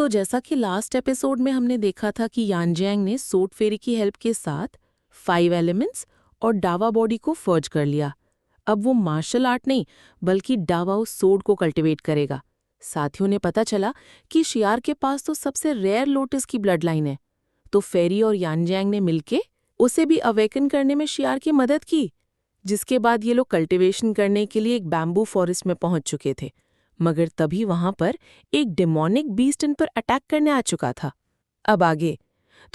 तो जैसा कि लास्ट एपिसोड में हमने देखा था कि यानजैंग ने सोड फेरी की हेल्प के साथ 5 एलिमेंट्स और डावा बॉडी को फर्ज कर लिया। अब वो मार्शल आर्ट नहीं बल्कि डावाओ सोड को कल्टीवेट करेगा। साथियों ने पता चला कि शियार के पास तो सबसे रेयर लोटस की ब्लड लाइन है, तो फेरी और यानजैंग ने मिलके उसे भी अवेकन करने में शियार की मदद की, जिसके बाद ये लोग कल्टीवेशन करने के लिए एक बैम्बू फॉरेस्ट में पहुंच चुके थे। मगर तभी वहां पर एक डेमोनिक बीस्ट इन पर अटैक करने आ चुका था। अब आगे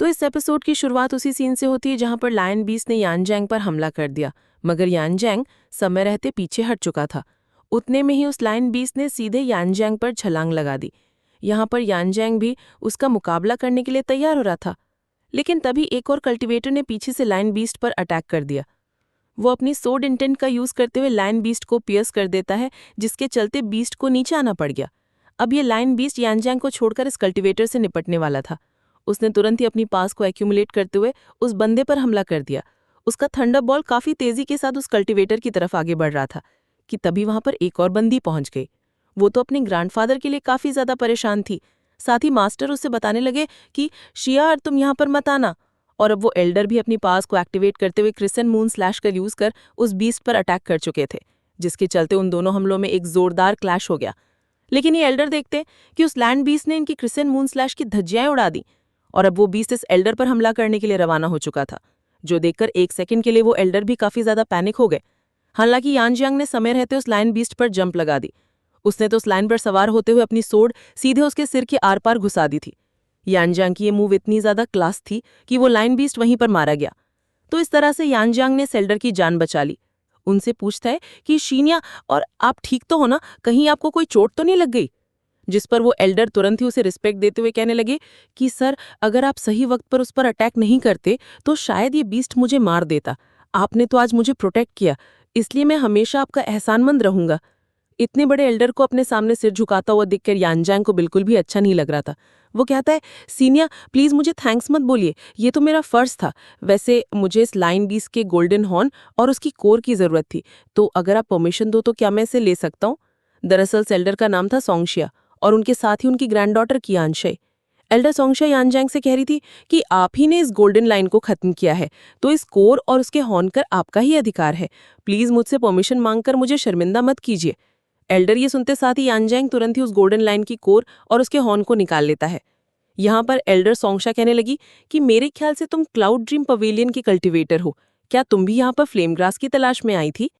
तो इस एपिसोड की शुरुआत उसी सीन से होती है जहां पर लायन बीस्ट ने यानजैंग पर हमला कर दिया, मगर यानजैंग समय रहते पीछे हट चुका था। उतने में ही उस लायन बीस्ट ने सीधे यानजैंग पर छलांग लगा दी। यहाँ पर यानजैंग भी उसका मुकाबला करने के लिए तैयार हो रहा था, लेकिन तभी एक और कल्टीवेटर ने पीछे से लायन बीस्ट पर अटैक कर दिया। वो अपनी सोड इंटेंट का यूज करते हुए लायन बीस्ट को पियर्स कर देता है, जिसके चलते बीस्ट को नीचे आना पड़ गया। अब ये लायन बीस्ट यानजैंग को छोड़कर इस कल्टीवेटर से निपटने वाला था। उसने तुरंत ही अपनी पास को एक्यूमुलेट करते हुए उस बंदे पर हमला कर दिया। उसका थंडर बॉल काफी तेजी के साथ उस कल्टीवेटर की तरफ आगे बढ़ रहा था कि तभी वहां पर एक और बंदी पहुंच गई। वो तो अपने ग्रैंडफादर के लिए काफी ज्यादा परेशान थी। साथ ही मास्टर उससे बताने लगे कि शियार तुम यहाँ पर मत आना। और अब वो एल्डर भी अपनी पास को एक्टिवेट करते हुए क्रिसेंट मून स्लैश कर यूज कर उस बीस्ट पर अटैक कर चुके थे, जिसके चलते उन दोनों हमलों में एक जोरदार क्लैश हो गया। लेकिन ये एल्डर देखते कि उस लैंड बीस्ट ने इनकी क्रिसेंट मून स्लैश की धज्जियां उड़ा दी और अब वो बीस्ट इस एल्डर पर हमला करने के लिए रवाना हो चुका था, जो देखकर एक सेकंड के लिए वो एल्डर भी काफी ज्यादा पैनिक हो गए। हालांकि यानजैंग ने समय रहते उस लायन बीस्ट पर जंप लगा दी। उसने तो उस लायन पर सवार होते हुए अपनी सोड सीधे उसके सिर के आर पार घुसा दी थी। यानजैंग की ये मूव इतनी ज्यादा क्लास थी कि वो लायन बीस्ट वहीं पर मारा गया। तो इस तरह से यानजैंग ने सेल्डर की जान बचा ली। उनसे पूछता है कि शीनिया, और आप ठीक तो हो ना, कहीं आपको कोई चोट तो नहीं लग गई? जिस पर वो एल्डर तुरंत ही उसे रिस्पेक्ट देते हुए कहने लगे कि सर, अगर आप सही वक्त पर उस पर अटैक नहीं करते तो शायद ये बीस्ट मुझे मार देता। आपने तो आज मुझे प्रोटेक्ट किया, इसलिए मैं हमेशा आपका एहसानमंद रहूंगा। इतने बड़े एल्डर को अपने सामने सिर झुकाता हुआ देखकर यानजैंग को बिल्कुल भी अच्छा नहीं लग रहा था। वो कहता है, सीनिया प्लीज मुझे थैंक्स मत बोलिए, ये तो मेरा फर्ज था। वैसे मुझे इस लाइन बीस्ट के गोल्डन हॉर्न और उसकी कोर की जरूरत थी, तो अगर आप परमिशन दो तो क्या मैं इसे ले सकता हूँ? दरअसल एल्डर का नाम था सोंगशिया और उनके साथ ही उनकी ग्रैंडडॉटर कियानशे। एल्डर सोंगशिया यानजैंग से कह रही थी कि आप ही ने इस गोल्डन लाइन को खत्म किया है, तो इस कोर और उसके हॉर्न कर आपका ही अधिकार है। प्लीज मुझसे परमिशन मांगकर मुझे शर्मिंदा मत कीजिए। एल्डर ये सुनते साथ ही यानजैंग तुरंत ही उस गोल्डन लाइन की कोर और उसके हॉर्न को निकाल लेता है। यहाँ पर एल्डर सोंगशा कहने लगी कि मेरे ख्याल से तुम क्लाउड ड्रीम पवेलियन की कल्टीवेटर हो, क्या तुम भी यहाँ पर फ्लेम ग्रास की तलाश में आई थी?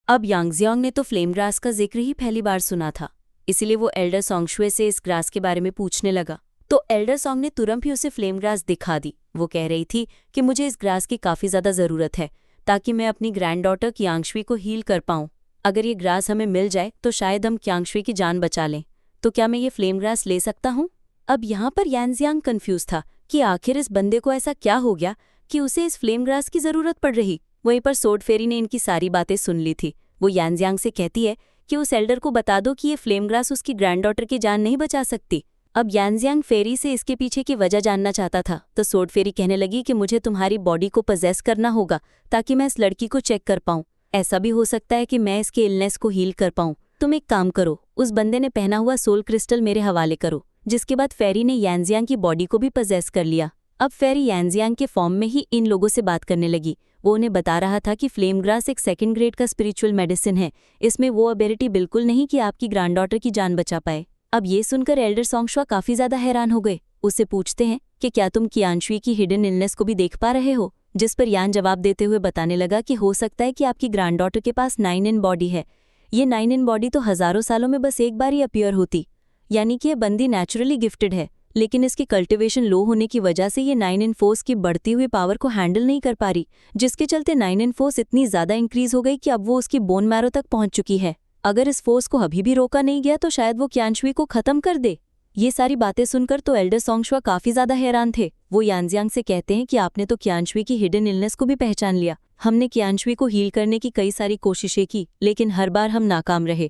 अब यांगजियांग ने तो फ्लेम ग्रास का जिक्र ही पहली बार सुना था, इसीलिए वो एल्डर सोंगशुए से इस ग्रास के बारे में पूछने लगा। तो एल्डर सोंग ने तुरंत ही उसे फ्लेम ग्रास दिखा दी। वो कह रही थी कि मुझे इस ग्रास की काफी ज्यादा जरूरत है ताकि मैं अपनी ग्रैंडडॉटर कियांगशुई को हील कर पाऊं। अगर ये ग्रास हमें मिल जाए तो शायद हम कियांगशुई की जान बचा लें। तो क्या मैं ये फ्लेम ग्रास ले सकता हूँ? अब यहाँ पर यानजियांग कंफ्यूज था कि आखिर इस बंदे को ऐसा क्या हो गया कि उसे इस फ्लेम ग्रास की जरूरत पड़ रही। वहीं पर सोड फेरी ने इनकी सारी बातें सुन ली थी। वो यानजियांग से कहती है कि उस एल्डर को बता दो कि ये फ्लेम ग्रास उसकी ग्रैंडडॉटर की जान नहीं बचा सकती। अब यानजियांग फेरी से इसके पीछे की वजह जानना चाहता था, तो सोड फेरी कहने लगी कि मुझे तुम्हारी बॉडी को पजेस करना होगा ताकि मैं इस लड़की को चेक कर पाऊं। ऐसा भी हो सकता है कि मैं इसके इलनेस को हील कर पाऊं। तुम एक काम करो, उस बंदे ने पहना हुआ सोल क्रिस्टल मेरे हवाले करो। जिसके बाद फेरी ने यानजियांग की बॉडी को भी पजेस कर लिया। अब फेरी यानजियांग के फॉर्म में ही इन लोगों से बात करने लगी। वो उन्हें बता रहा था कि फ्लेम ग्रास एक सेकंड ग्रेड का स्पिरिचुअल मेडिसिन है। इसमें वो एबिलिटी बिल्कुल नहीं कि आपकी ग्रैंडडॉटर की जान बचा पाए। अब ये सुनकर एल्डर सोंगशुआ काफी ज्यादा हैरान हो गए। उससे पूछते हैं कि क्या तुम कियांशुई की हिडन इलनेस को भी देख पा रहे हो? जिस पर यान जवाब देते हुए बताने लगा कि हो सकता है कि आपकी ग्रैंडडॉटर के पास 9 इन बॉडी है। ये 9 इन बॉडी तो हजारों सालों में बस एक बार ही अपीयर होती, यानी कि ये बंदी नेचुरली गिफ्टेड है, लेकिन इसकी कल्टीवेशन लो होने की वजह से ये 9 इन फोर्स की बढ़ती हुई पावर को हैंडल नहीं कर पा रही, जिसके चलते 9 इन फोर्स इतनी ज्यादा इंक्रीज हो गई कि अब वो उसकी बोन मैरो तक पहुंच चुकी है। अगर इस फोर्स को अभी भी रोका नहीं गया तो शायद वो कियांशुई को खत्म कर दे। ये सारी बातें सुनकर तो एल्डर सोंगशुआ काफी ज्यादा हैरान थे। वो यानजियांग से कहते हैं कि आपने तो कियांशुई की हिडन इलनेस को भी पहचान लिया। हमने कियांशुई को हील करने की कई सारी कोशिशें की, लेकिन हर बार हम नाकाम रहे।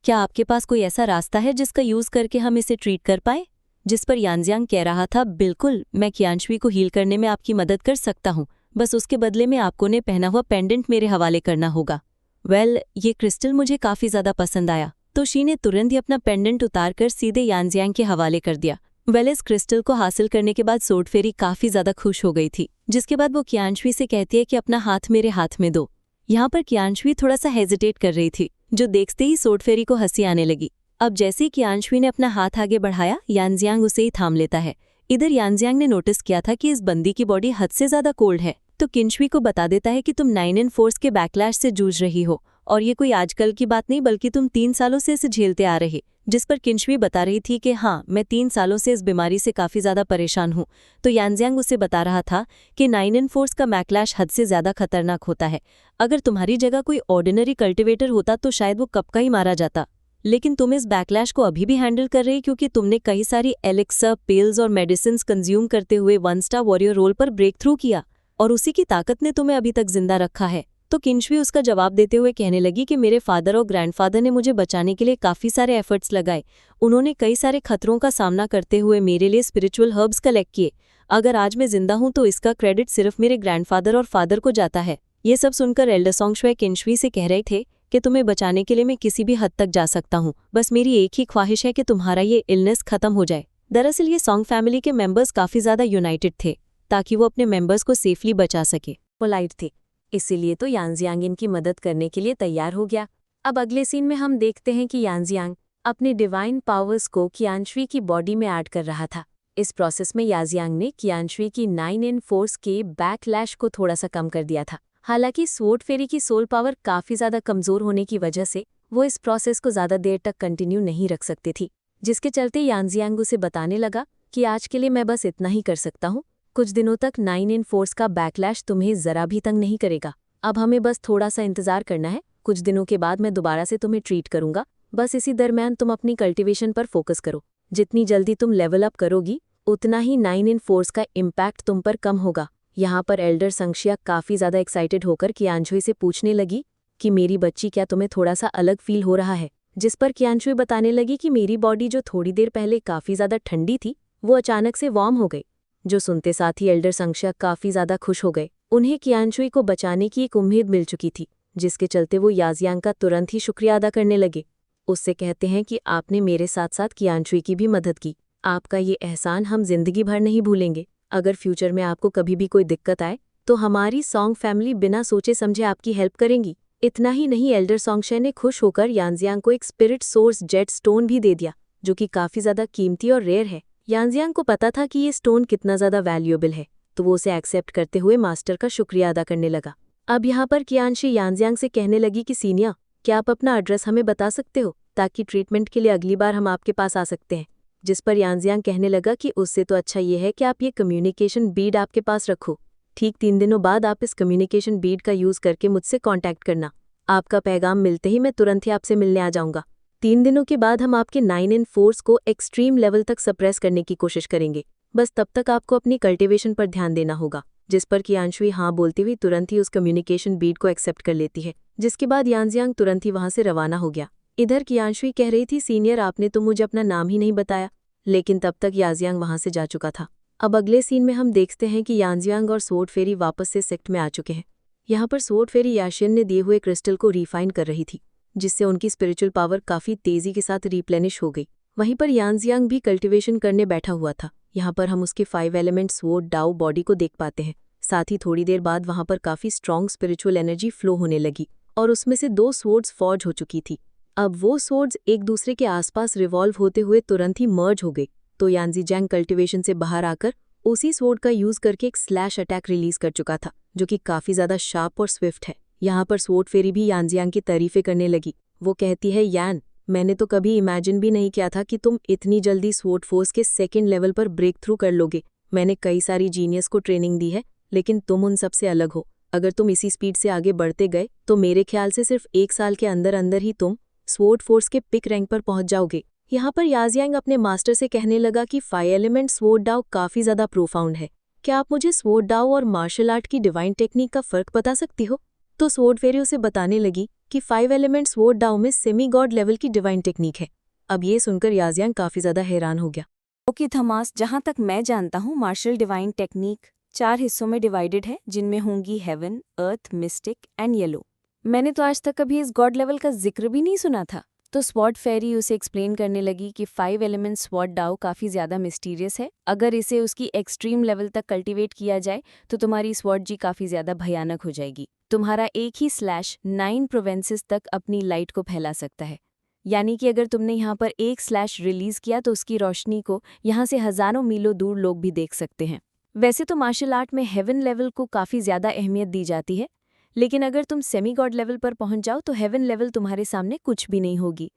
क्या आपके पास कोई ऐसा रास्ता है जिसका यूज करके हम इसे ट्रीट कर पाए? जिस पर यानजियांग कह रहा था, बिल्कुल, मैं कियांशुई को हील करने में आपकी मदद कर सकता हूँ, बस उसके बदले में आपको ने पहना हुआ पेंडेंट मेरे हवाले करना होगा। ये क्रिस्टल मुझे काफी ज्यादा पसंद आया, तो शी ने तुरंत ही अपना पेंडेंट उतारकर सीधे यानजियांग के हवाले कर दिया। इस क्रिस्टल को हासिल करने के बाद सोट फेरी काफी ज्यादा खुश हो गई थी, जिसके बाद वो कियांशवी से कहती है कि अपना हाथ मेरे हाथ में दो। यहाँ पर कियांशवी थोड़ा सा हेजिटेट कर रही थी, जो देखते ही सोट फेरी को हंसी आने लगी। अब जैसे ही कियांशवी ने अपना हाथ आगे बढ़ाया, यानजियांग उसे ही थाम लेता है। इधर यानजियांग ने नोटिस किया था कि इस बंदी की बॉडी हद से ज्यादा कोल्ड है, तो किंशवी को बता देता है कि तुम 9N फोर्स के बैकलैश से जूझ रही हो, और ये कोई आजकल की बात नहीं बल्कि तुम 3 सालों से इसे झेलते आ रहे। जिस पर किंशवी बता रही थी कि हाँ, मैं 3 सालों से इस बीमारी से काफी ज्यादा परेशान हूँ। तो यानजियांग उसे बता रहा था कि 9N फोर्स का बैकलैश हद से ज्यादा खतरनाक होता है। अगर तुम्हारी जगह कोई ऑर्डिनरी कल्टिवेटर होता तो शायद वो कब का ही मारा जाता, लेकिन तुम इस बैकलैश को अभी भी हैंडल कर रही क्योंकि तुमने कई सारी एलिक्सर, पिल्स और मेडिसिन कंज्यूम करते हुए 1 स्टार वॉरियर रोल पर ब्रेक थ्रू किया, और उसी की ताकत ने तुम्हें अभी तक जिंदा रखा है। तो किंशवी उसका जवाब देते हुए कहने लगी कि मेरे फादर और ग्रैंडफादर ने मुझे बचाने के लिए काफी सारे एफर्ट्स लगाए। उन्होंने कई सारे खतरों का सामना करते हुए मेरे लिए स्पिरिचुअल हर्ब्स कलेक्ट किए। अगर आज मैं जिंदा हूं तो इसका क्रेडिट सिर्फ मेरे ग्रैंडफादर और फादर को जाता है। ये सब सुनकर एल्डर सोंगशुए किंशवी से कह रहे थे कि तुम्हें बचाने के लिए मैं किसी भी हद तक जा सकता हूँ, बस मेरी एक ही ख्वाहिश है कि तुम्हारा ये इलनेस खत्म हो जाए। दरअसल ये सॉन्ग फैमिली के मेंबर्स काफी ज्यादा यूनाइटेड थे ताकि वो अपने मेंबर्स को सेफली बचा सके। पोलाइट थे, इसीलिए तो यानजियांग इनकी मदद करने के लिए तैयार हो गया। अब अगले सीन में हम देखते हैं कि यानजियांग अपने डिवाइन पावर्स को कियांशवी की बॉडी में ऐड कर रहा था। इस प्रोसेस में यानजियांग ने कियांशवी की 9N फोर्स के बैकलैश को थोड़ा सा कम कर दिया था। हालांकि स्वॉर्ड फेरी की सोल पावर काफी ज्यादा कमजोर होने की वजह से वो इस प्रोसेस को ज्यादा देर तक कंटिन्यू नहीं रख सकती थी, जिसके चलते यानजियांग उसे बताने लगा कि आज के लिए मैं बस इतना ही कर सकता हूँ। कुछ दिनों तक 9N फोर्स का बैकलैश तुम्हें जरा भी तंग नहीं करेगा। अब हमें बस थोड़ा सा इंतजार करना है। कुछ दिनों के बाद मैं दोबारा से तुम्हें ट्रीट करूंगा। बस इसी दरम्यान तुम अपनी कल्टीवेशन पर फोकस करो। जितनी जल्दी तुम लेवल अप करोगी उतना ही 9N फोर्स का इम्पैक्ट तुम पर कम होगा। यहाँ पर एल्डर संक्षिया काफी ज्यादा एक्साइटेड होकर कियांशवी से पूछने लगी कि मेरी बच्ची, क्या तुम्हें थोड़ा सा अलग फील हो रहा है? जिस पर कियांशवी बताने लगी कि मेरी बॉडी जो थोड़ी देर पहले काफी ज्यादा ठंडी थी वो अचानक से वार्म हो गई। जो सुनते साथ ही एल्डर संक्षिया काफी ज्यादा खुश हो गए। उन्हें कियांशवी को बचाने की एक उम्मीद मिल चुकी थी, जिसके चलते वो यानजियांग का तुरंत ही शुक्रिया अदा करने लगे। उससे कहते हैं कि आपने मेरे साथ साथ कियांशवी की भी मदद की। आपका ये एहसान हम जिंदगी भर नहीं भूलेंगे। अगर फ्यूचर में आपको कभी भी कोई दिक्कत आए तो हमारी सॉन्ग फैमिली बिना सोचे समझे आपकी हेल्प करेंगी। इतना ही नहीं, एल्डर सोंगशे ने खुश होकर यानजियांग को एक स्पिरिट सोर्स जेट स्टोन भी दे दिया, जो कि काफी ज्यादा कीमती और रेयर है। यानजियांग को पता था कि ये स्टोन कितना ज्यादा वैल्यूएबल है, तो वो उसे एक्सेप्ट करते हुए मास्टर का शुक्रिया अदा करने लगा। अब यहाँ पर कियांशी यानजियांग से कहने लगी कि सीनिया, क्या आप अपना एड्रेस हमें बता सकते हो ताकि ट्रीटमेंट के लिए अगली बार हम आपके पास आ सकते हैं? जिस पर यानजियांग कहने लगा कि उससे तो अच्छा ये है कि आप ये कम्युनिकेशन बीड आपके पास रखो। ठीक 3 दिनों बाद आप इस कम्युनिकेशन बीड का यूज करके मुझसे कांटेक्ट करना। आपका पैगाम मिलते ही मैं तुरंत ही आपसे मिलने आ जाऊंगा। 3 दिनों के बाद हम आपके 9N फोर्स को एक्सट्रीम लेवल तक सप्रेस करने की कोशिश करेंगे। बस तब तक आपको अपनी कल्टीवेशन पर ध्यान देना होगा। जिस पर कियांशवी हाँ बोलती हुई तुरंत ही उस कम्युनिकेशन बीड को एक्सेप्ट कर लेती है, जिसके बाद यानजियांग तुरंत ही वहां से रवाना हो गया। इधर कियांशवी कह रही थी, सीनियर आपने तो मुझे अपना नाम ही नहीं बताया, लेकिन तब तक यानजियांग वहां से जा चुका था। अब अगले सीन में हम देखते हैं कि यानजियांग और स्वॉर्ड फेरी वापस से सेक्ट में आ चुके हैं। यहाँ पर स्वॉर्ड फेरी याशिन ने दिए हुए क्रिस्टल को रिफाइन कर रही थी, जिससे उनकी स्पिरिचुअल पावर काफी तेजी के साथ रिप्लेनिश हो गई। वहीं पर यानजियांग भी कल्टीवेशन करने बैठा हुआ था। यहाँ पर हम उसके 5 एलिमेंट स्वॉर्ड डाओ बॉडी को देख पाते हैं। साथ ही थोड़ी देर बाद वहां पर काफी स्ट्रॉन्ग स्पिरिचुअल एनर्जी फ्लो होने लगी और उसमें से 2 स्वॉर्ड्स फॉर्ज हो चुकी थी। अब वो स्वॉर्ड्स एक दूसरे के आसपास रिवॉल्व होते हुए तुरंत ही मर्ज हो गई। तो यानजियांग कल्टीवेशन से बाहर आकर उसी स्वॉर्ड का यूज करके एक स्लैश अटैक रिलीज कर चुका था, जो कि काफी ज्यादा शार्प और स्विफ्ट है। यहाँ पर स्वॉर्ड फेरी भी यानजियांग की तारीफें करने लगी। वो कहती है, यान, मैंने तो कभी इमेजिन भी नहीं किया था कि तुम इतनी जल्दी स्वॉर्ड फोर्स के 2nd लेवल पर ब्रेक थ्रू कर लोगे। मैंने कई सारी जीनियस को ट्रेनिंग दी है, लेकिन तुम उन सबसे अलग हो। अगर तुम इसी स्पीड से आगे बढ़ते गए तो मेरे ख्याल से सिर्फ 1 साल के अंदर अंदर ही तुम स्वॉर्ड फोर्स के पिक रैंक पर पहुंच जाओगे। यहाँ पर यानजियांग अपने मास्टर से कहने लगा कि 5 एलिमेंट स्वॉर्ड डाओ काफी ज्यादा प्रोफाउंड है। क्या आप मुझे स्वॉर्ड डाओ और मार्शल आर्ट की डिवाइन टेक्निक का फर्क बता सकती हो? तो स्वॉर्ड फेरी उसे बताने लगी कि 5 एलिमेंट स्वॉर्ड डाओ में सेमी गॉड लेवल की डिवाइन टेक्निक है। अब ये सुनकर यानजियांग काफी ज्यादा हैरान हो गया। ओके थमास, जहाँ तक मैं जानता हूँ मार्शल डिवाइन टेक्निक 4 हिस्सों में डिवाइडेड है, जिनमें होंगी heaven, earth, mystic and yellow. मैंने तो आज तक कभी इस गॉड लेवल का जिक्र भी नहीं सुना था। तो स्वॉर्ड फेरी उसे एक्सप्लेन करने लगी कि 5 एलिमेंट स्वॉर्ड डाओ काफ़ी ज़्यादा मिस्टीरियस है। अगर इसे उसकी एक्सट्रीम लेवल तक कल्टीवेट किया जाए तो तुम्हारी स्वॉर्ड जी काफ़ी ज़्यादा भयानक हो जाएगी। तुम्हारा एक ही स्लैश 9 प्रोविंसेस तक अपनी लाइट को फैला सकता है। यानी कि अगर तुमने यहाँ पर एक स्लैश रिलीज किया तो उसकी रोशनी को यहाँ से हज़ारों मीलों दूर लोग भी देख सकते हैं। वैसे तो मार्शल आर्ट में हेवन लेवल को काफ़ी ज़्यादा अहमियत दी जाती है, लेकिन अगर तुम सेमी गॉड लेवल पर पहुंच जाओ तो हेवन लेवल तुम्हारे सामने कुछ भी नहीं होगी।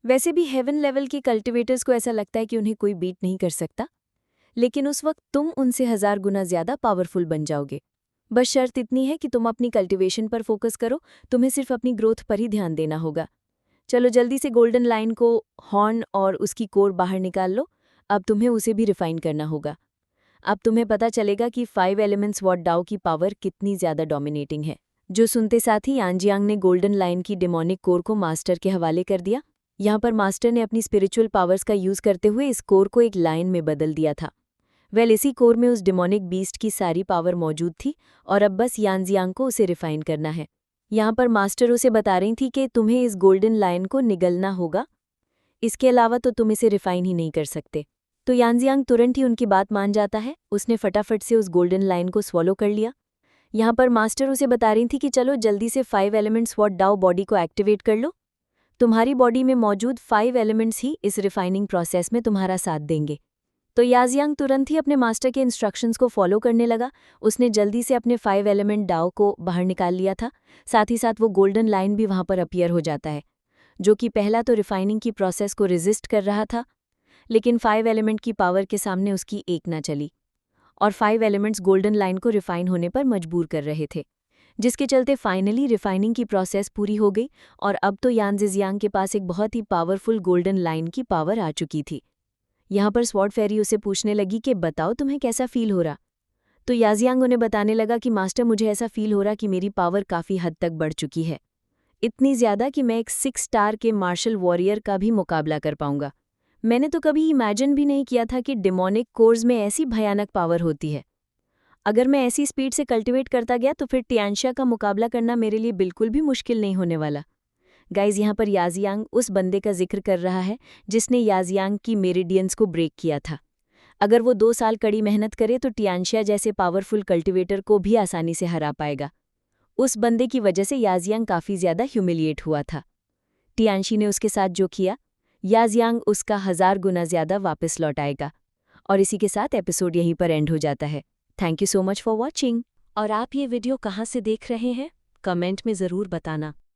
वैसे भी हेवन लेवल के कल्टिवेटर्स को ऐसा लगता है कि उन्हें कोई बीट नहीं कर सकता, लेकिन उस वक्त तुम उनसे 1000 गुना ज़्यादा पावरफुल बन जाओगे। बस शर्त इतनी है कि तुम अपनी कल्टिवेशन पर फोकस करो, तुम्हें सिर्फ अपनी ग्रोथ पर ही ध्यान देना होगा। चलो जल्दी से गोल्डन लाइन को, हॉर्न और उसकी कोर बाहर निकाल लो। अब तुम्हें उसे भी रिफाइन करना होगा। अब तुम्हें पता चलेगा कि 5 एलिमेंट्स वॉट डाओ की पावर कितनी ज़्यादा डोमिनेटिंग है। जो सुनते साथ ही यांजियांग ने गोल्डन लाइन की डेमोनिक कोर को मास्टर के हवाले कर दिया। यहाँ पर मास्टर ने अपनी स्पिरिचुअल पावर्स का यूज़ करते हुए इस कोर को एक लाइन में बदल दिया था। इसी कोर में उस डेमोनिक बीस्ट की सारी पावर मौजूद थी और अब बस यांजियांग को उसे रिफाइन करना है। यहाँ पर मास्टर उसे बता रही थी कि तुम्हें इस गोल्डन लाइन को निगलना होगा, इसके अलावा तो तुम इसे रिफाइन ही नहीं कर सकते। तो यांजियांग तुरंत ही उनकी बात मान जाता है। उसने फटाफट से उस गोल्डन लाइन को स्वॉलो कर लिया। यहाँ पर मास्टर उसे बता रही थी कि चलो जल्दी से 5 एलिमेंट्स वॉट डाओ बॉडी को एक्टिवेट कर लो। तुम्हारी बॉडी में मौजूद 5 एलिमेंट्स ही इस रिफाइनिंग प्रोसेस में तुम्हारा साथ देंगे। तो यांजियांग तुरंत ही अपने मास्टर के इंस्ट्रक्शंस को फॉलो करने लगा। उसने जल्दी से अपने 5 एलिमेंट डाओ को बाहर निकाल लिया था। साथ ही साथ वो गोल्डन लाइन भी वहाँ पर अपीयर हो जाता है, जो कि पहला तो रिफाइनिंग की प्रोसेस को रेजिस्ट कर रहा था, लेकिन 5 एलिमेंट की पावर के सामने उसकी एक ना चली और 5 एलिमेंट्स गोल्डन लाइन को रिफाइन होने पर मजबूर कर रहे थे, जिसके चलते फाइनली रिफाइनिंग की प्रोसेस पूरी हो गई और अब तो यांजियांग के पास एक बहुत ही पावरफुल गोल्डन लाइन की पावर आ चुकी थी। यहाँ पर स्वॉर्ड फेरी उसे पूछने लगी कि बताओ तुम्हें कैसा फील हो रहा। तो यांजियांग उन्हें बताने लगा कि मास्टर मुझे ऐसा फील हो रहा कि मेरी पावर काफ़ी हद तक बढ़ चुकी है, इतनी ज़्यादा कि मैं एक 6 स्टार के मार्शल वॉरियर का भी मुकाबला कर पाऊंगा। मैंने तो कभी इमेजिन भी नहीं किया था कि डेमोनिक कोर्स में ऐसी भयानक पावर होती है। अगर मैं ऐसी स्पीड से कल्टिवेट करता गया तो फिर टियांशिया का मुकाबला करना मेरे लिए बिल्कुल भी मुश्किल नहीं होने वाला। गाइज, यहाँ पर यांजियांग उस बंदे का जिक्र कर रहा है जिसने यांजियांग की मेरिडियंस को ब्रेक किया था। अगर वो 2 साल कड़ी मेहनत करे तो टियांशिया जैसे पावरफुल कल्टिवेटर को भी आसानी से हरा पाएगा। उस बंदे की वजह से यांजियांग काफ़ी ज़्यादा ह्यूमिलिएट हुआ था। टियांशी ने उसके साथ जो किया, यांजियांग उसका 1000 गुना ज़्यादा वापस लौटाएगा। और इसी के साथ एपिसोड यहीं पर एंड हो जाता है। Thank you so much for watching. और आप ये वीडियो कहाँ से देख रहे हैं, कमेंट में ज़रूर बताना।